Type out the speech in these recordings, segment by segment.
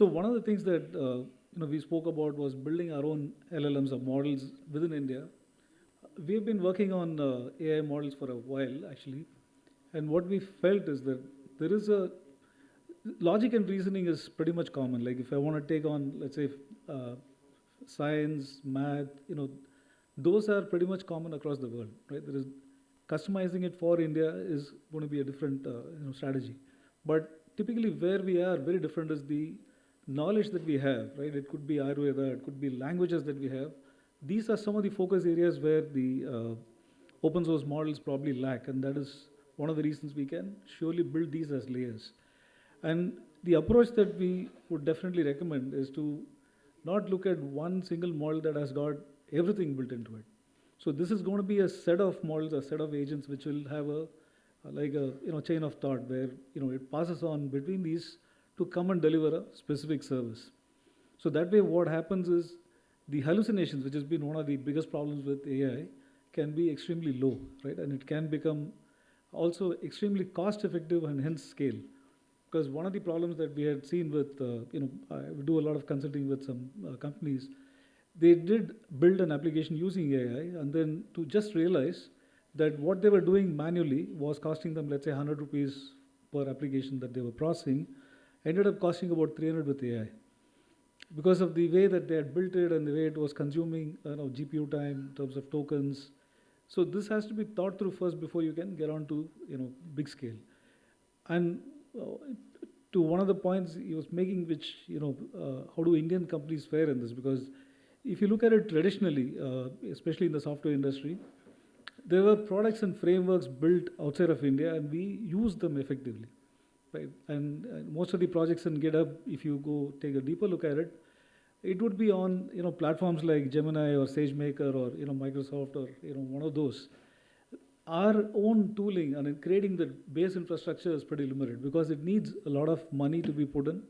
So one of the things that we spoke about was building our own LLMs or models within India. We've been working on AI models for a while, actually, and what we felt is that there is a logic and reasoning is pretty much common. Like if I want to take on, let's say, uh, science, math, those are pretty much common across the world, right? There is customizing it for India is going to be a different strategy. But typically, where we are very different is the knowledge that we have, right? It could be Ayurveda, it could be languages that we have. These are some of the focus areas where the open source models probably lack, and that is one of the reasons we can surely build these as layers. And the approach that we would definitely recommend is to not look at one single model that has got everything built into it. So this is going to be a set of models, a set of agents which will have like a chain of thought where it passes on between these to come and deliver a specific service. So that way, what happens is the hallucinations, which has been one of the biggest problems with AI, can be extremely low, right? And it can become also extremely cost effective and hence scale. Because one of the problems that we had seen with, I do a lot of consulting with some companies, they did build an application using AI and then to just realize that what they were doing manually was costing them, let's say, 100 rupees per application that they were processing, ended up costing about 300 with AI. Because of the way that they had built it and the way it was consuming GPU time in terms of tokens. So this has to be thought through first before you can get on to big scale. And to one of the points he was making, which how do Indian companies fare in this? Because if you look at it traditionally, especially in the software industry, there were products and frameworks built outside of India, and we use them effectively, right? And most of the projects in GitHub, if you go take a deeper look at it, it would be on platforms like Gemini or SageMaker or Microsoft or one of those. Our own tooling and creating the base infrastructure is pretty limited because it needs a lot of money to be put in,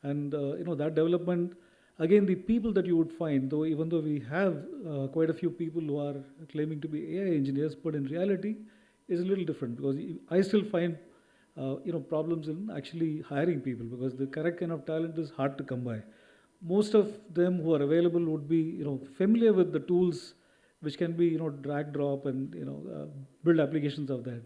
and that development. Again, the people that you would find, though, even though we have quite a few people who are claiming to be AI engineers, but in reality, is a little different because I still find problems in actually hiring people because the correct kind of talent is hard to come by. Most of them who are available would be familiar with the tools which can be drag drop and build applications of that,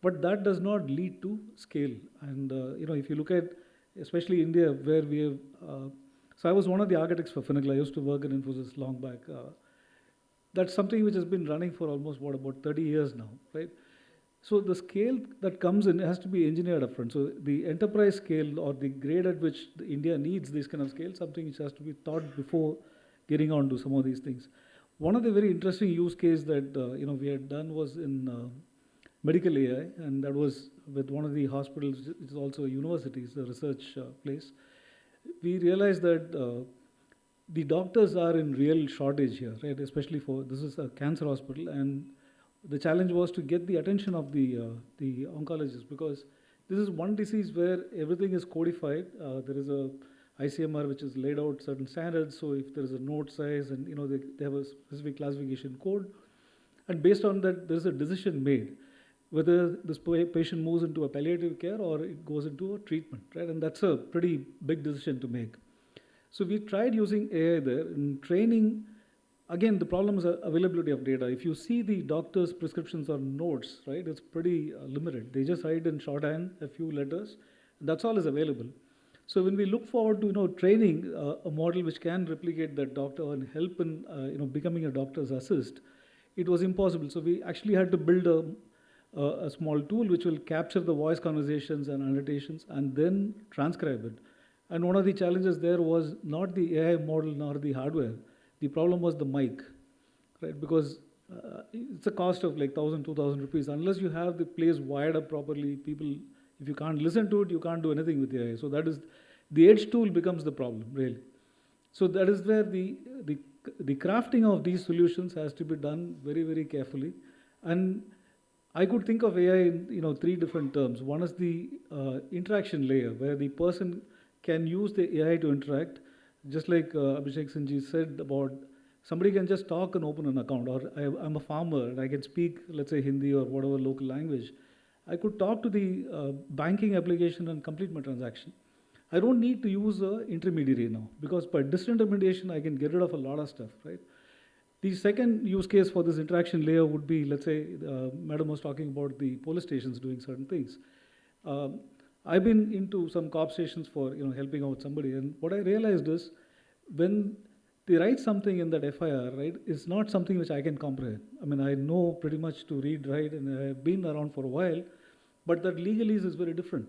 but that does not lead to scale. And if you look at especially India, where we have so I was one of the architects for Finacle. I used to work in Infosys long back. That's something which has been running for almost about 30 years now, right? So the scale that comes in has to be engineered upfront. So the enterprise scale or the grade at which India needs this kind of scale, something which has to be thought before getting on to some of these things. One of the very interesting use case that we had done was in medical AI, and that was with one of the hospitals. It's also a university, it's a research place. We realized that the doctors are in real shortage here, right? Especially for this is a cancer hospital, and the challenge was to get the attention of the oncologists because this is one disease where everything is codified. There is a ICMR which is laid out certain standards. So if there is a node size and they have a specific classification code, and based on that there is a decision made whether this patient moves into a palliative care or it goes into a treatment, right? And that's a pretty big decision to make. So we tried using AI there in training. Again, the problem is availability of data. If you see the doctor's prescriptions or notes, right, it's pretty limited. They just write in shorthand a few letters, and that's all is available. So when we look forward to training a model which can replicate that doctor and help in becoming a doctor's assist, it was impossible. So we actually had to build a small tool which will capture the voice conversations and annotations and then transcribe it. And one of the challenges there was not the AI model nor the hardware. The problem was the mic, right? Because it's a cost of like 1,000, 2,000 rupees. Unless you have the place wired up properly, people, if you can't listen to it, you can't do anything with AI. So that is, the edge tool becomes the problem, really. So that is where the crafting of these solutions has to be done very, very carefully. And I could think of AI in three different terms. One is the interaction layer, where the person can use the AI to interact, just like Abhishek Sinji said about somebody can just talk and open an account, or I'm a farmer and I can speak, let's say, Hindi or whatever local language. I could talk to the banking application and complete my transaction. I don't need to use an intermediary now, because by disintermediation, I can get rid of a lot of stuff, right? The second use case for this interaction layer would be, let's say, Madam was talking about the police stations doing certain things. Um, I've been into some cop stations for helping out somebody, and what I realized is when they write something in that FIR, right, it's not something which I can comprehend. I mean, I know pretty much to read, write, and I've been around for a while, but that legalese is very different.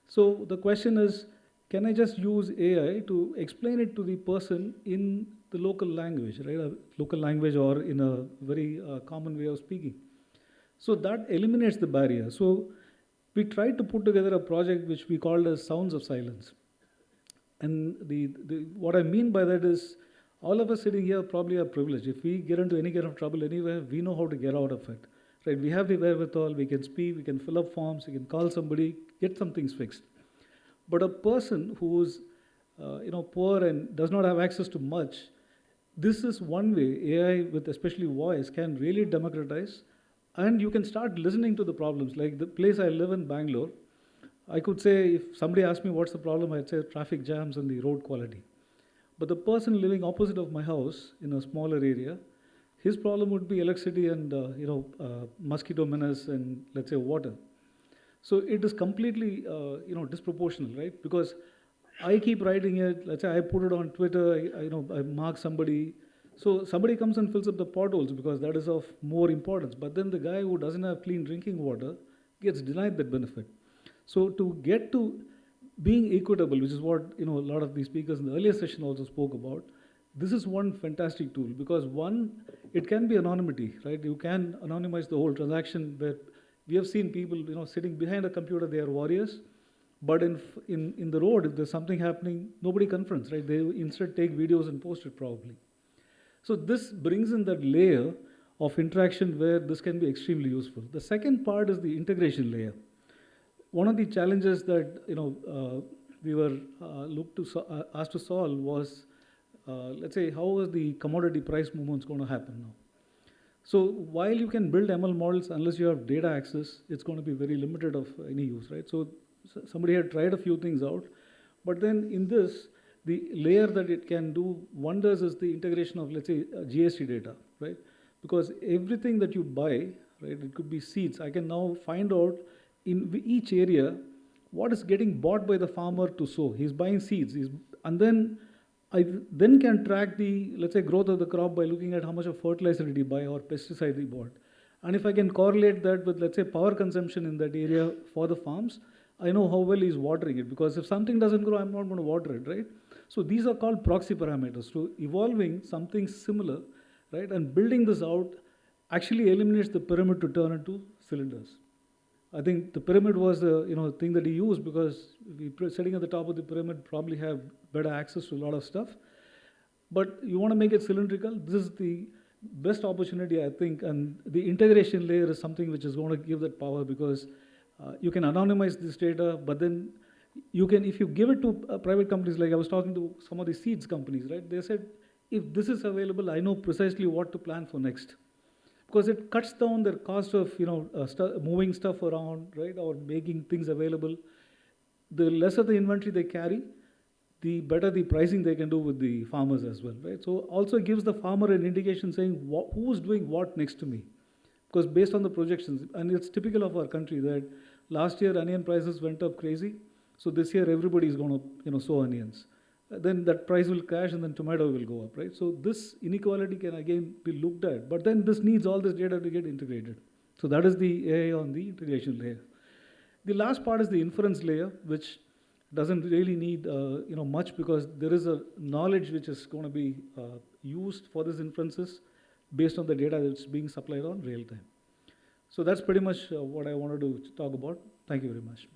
So the question is, can I just use AI to explain it to the person in the local language, right? A local language or in a very common way of speaking. So that eliminates the barrier. So we tried to put together a project which we called as Sounds of Silence. And what I mean by that is, all of us sitting here probably are privileged. If we get into any kind of trouble anywhere, we know how to get out of it. Right? We have the wherewithal, we can speak, we can fill up forms, we can call somebody, get some things fixed. But a person who's poor and does not have access to much, this is one way AI with especially voice can really democratize, and you can start listening to the problems. Like the place I live in, Bangalore, I could say if somebody asked me what's the problem, I'd say traffic jams and the road quality. But the person living opposite of my house in a smaller area, his problem would be electricity and mosquito menace and, let's say, water. So it is completely disproportional, right? Because I keep writing it. Let's say I put it on Twitter. I mark somebody. So somebody comes and fills up the potholes because that is of more importance. But then the guy who doesn't have clean drinking water gets denied that benefit. So to get to being equitable, which is what a lot of the speakers in the earlier session also spoke about, this is one fantastic tool, because one, it can be anonymity, right? You can anonymize the whole transaction. Where we have seen people sitting behind a computer, they are warriors, but in the road, if there's something happening, nobody confronts, right? They instead take videos and post it probably. So this brings in that layer of interaction where this can be extremely useful. The second part is the integration layer. One of the challenges that we were asked to solve was, let's say, how is the commodity price movements going to happen now? So while you can build ML models, unless you have data access, it's going to be very limited of any use, right? So somebody had tried a few things out, but then in this, the layer that it can do wonders is the integration of, let's say, GST data, right? Because everything that you buy, right, it could be seeds. I can now find out in each area what is getting bought by the farmer to sow. He's buying seeds, and then I then can track the, let's say, growth of the crop by looking at how much of fertilizer did he buy or pesticide he bought. And if I can correlate that with, let's say, power consumption in that area for the farms, I know how well he's watering it, because if something doesn't grow, I'm not going to water it, right? So these are called proxy parameters. So evolving something similar, right, and building this out actually eliminates the pyramid to turn into cylinders. I think the pyramid was the thing that he used, because sitting at the top of the pyramid probably have better access to a lot of stuff. But you want to make it cylindrical. This is the best opportunity, I think, and the integration layer is something which is going to give that power, because you can anonymize this data, but then you can, if you give it to private companies, like I was talking to some of the seeds companies, right? They said, if this is available, I know precisely what to plan for next. Because it cuts down their cost of moving stuff around, right, or making things available. The lesser the inventory they carry, the better the pricing they can do with the farmers as well, right? So also gives the farmer an indication saying who's doing what next to me, because based on the projections, and it's typical of our country that last year onion prices went up crazy, so this year everybody is going to sow onions. Then that price will crash and then tomato will go up, right? So this inequality can again be looked at, but then this needs all this data to get integrated. So that is the AI on the integration layer. The last part is the inference layer, which doesn't really need much, because there is a knowledge which is going to be used for these inferences based on the data that's being supplied on real time. So that's pretty much what I wanted to talk about. Thank you very much.